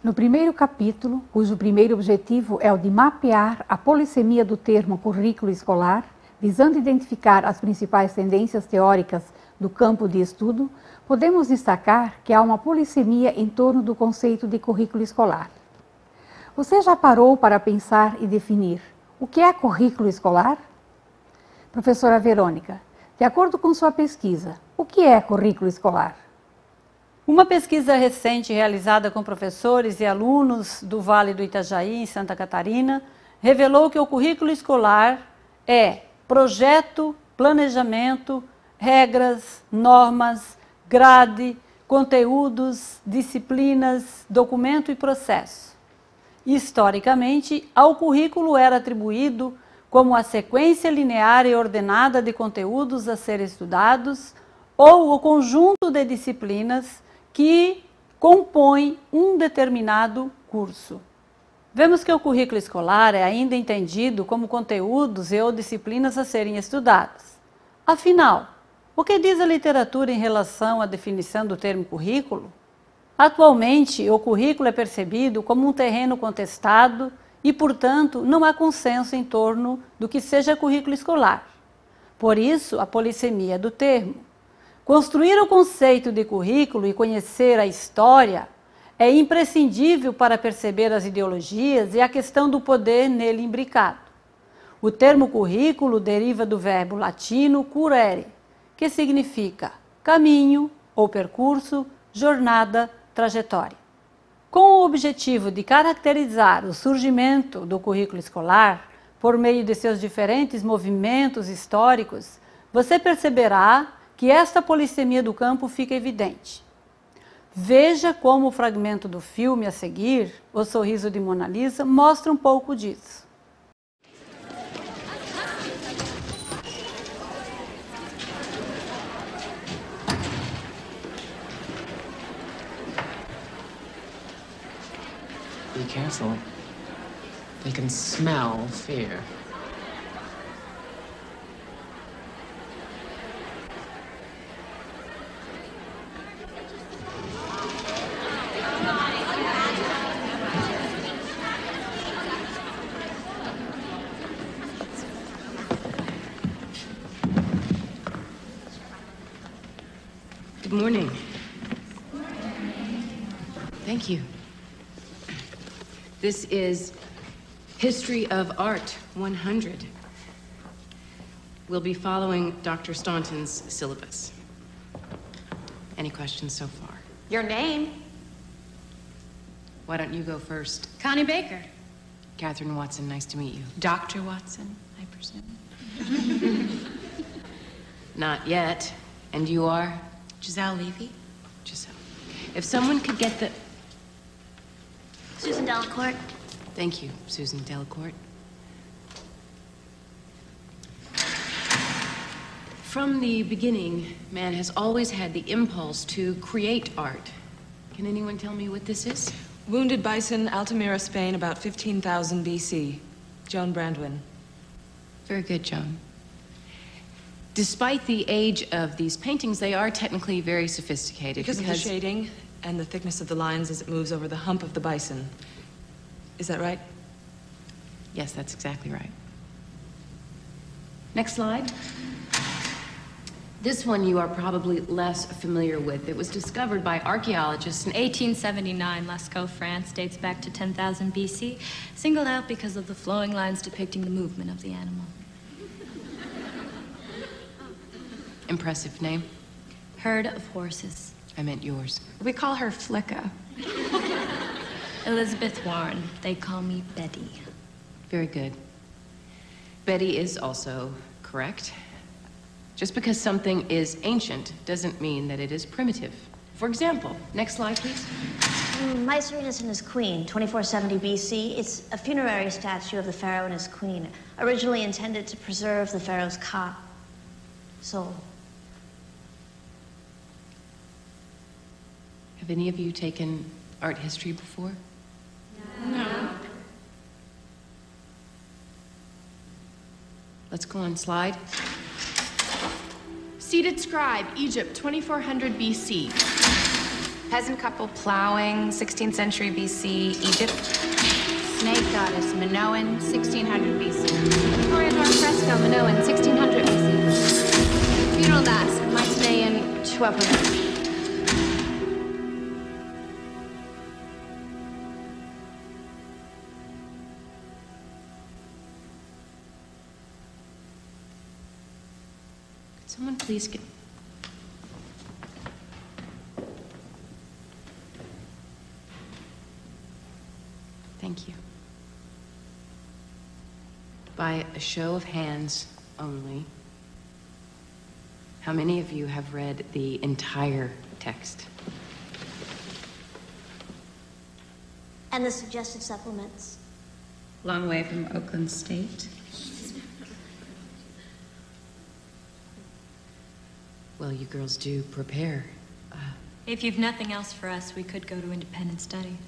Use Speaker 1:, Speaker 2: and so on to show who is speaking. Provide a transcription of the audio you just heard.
Speaker 1: No primeiro capítulo, cujo primeiro objetivo é o de mapear a polissemia do termo currículo escolar, visando identificar as principais tendências teóricas do campo de estudo, podemos destacar que há uma polissemia em torno do conceito de currículo escolar. Você já parou para pensar e definir o que é currículo escolar? Professora Verônica, de acordo com sua pesquisa, o que é currículo escolar?
Speaker 2: Uma pesquisa recente realizada com professores e alunos do Vale do Itajaí, em Santa Catarina, revelou que o currículo escolar é projeto, planejamento, regras, normas, grade, conteúdos, disciplinas, documento e processo. Historicamente, ao currículo era atribuído como a sequência linear e ordenada de conteúdos a serem estudados ou o conjunto de disciplinas que compõem um determinado curso. Vemos que o currículo escolar é ainda entendido como conteúdos e ou disciplinas a serem estudadas. Afinal, o que diz a literatura em relação à definição do termo currículo? Atualmente, o currículo é percebido como um terreno contestado e, portanto, não há consenso em torno do que seja currículo escolar. Por isso, a polissemia do termo. Construir o conceito de currículo e conhecer a história é imprescindível para perceber as ideologias e a questão do poder nele imbricado. O termo currículo deriva do verbo latino currere, que significa caminho ou percurso, jornada, trajetória. Com o objetivo de caracterizar o surgimento do currículo escolar, por meio de seus diferentes movimentos históricos, você perceberá que esta polissemia do campo fica evidente. Veja como o fragmento do filme a seguir, O Sorriso de Mona Lisa, mostra um pouco disso.
Speaker 3: Be careful. They can smell fear.
Speaker 4: Good morning. Thank you. This is History of Art 100. We'll be following Dr. Staunton's syllabus. Any questions so far?
Speaker 5: Your name?
Speaker 4: Why don't you go first?
Speaker 5: Connie Baker.
Speaker 4: Catherine Watson, nice to meet you.
Speaker 5: Dr. Watson, I presume.
Speaker 4: Not yet. And you are?
Speaker 5: Giselle Levy.
Speaker 4: Giselle. If someone could get the...
Speaker 6: Susan Delacourt.
Speaker 4: Thank you, Susan Delacourt. From the beginning, man has always had the impulse to create art. Can anyone tell me what this is?
Speaker 7: Wounded Bison, Altamira, Spain, about 15,000 BC. Joan Brandwin.
Speaker 4: Very good, Joan. Despite the age of these paintings, they are technically very sophisticated.
Speaker 7: Because of the shading and the thickness of the lines as it moves over the hump of the bison. Is that right?
Speaker 4: Yes, that's exactly right. Next slide. This one you are probably less familiar with. It was discovered by archaeologists in
Speaker 6: 1879, Lascaux, France, dates back to 10,000 BC, singled out because of the flowing lines depicting the movement of the animal.
Speaker 4: Impressive name.
Speaker 6: Herd of horses.
Speaker 4: I meant yours.
Speaker 5: We call her Flicka.
Speaker 6: Elizabeth Warren. They call me Betty.
Speaker 4: Very good. Betty is also correct. Just because something is ancient doesn't mean that it is primitive. For example, next slide, please.
Speaker 8: My Serenus and his queen, 2470 BC. It's a funerary statue of the pharaoh and his queen, originally intended to preserve the pharaoh's soul.
Speaker 4: Have any of you taken art history before?
Speaker 5: No.
Speaker 4: Let's go on slide.
Speaker 5: Seated scribe, Egypt, 2400 BC. Peasant couple plowing, 16th century BC, Egypt.
Speaker 9: Snake goddess, Minoan, 1600 BC. Victoria door fresco, Minoan, 1600 BC. Funeral mass, Mycenaean, 1200.
Speaker 4: Could someone please get... Thank you. By a show of hands only, how many of you have read the entire text?
Speaker 8: And the suggested supplements.
Speaker 10: Long way from Oakland State.
Speaker 4: Well, you girls do prepare.
Speaker 6: If you've nothing else for us, we could go to independent study.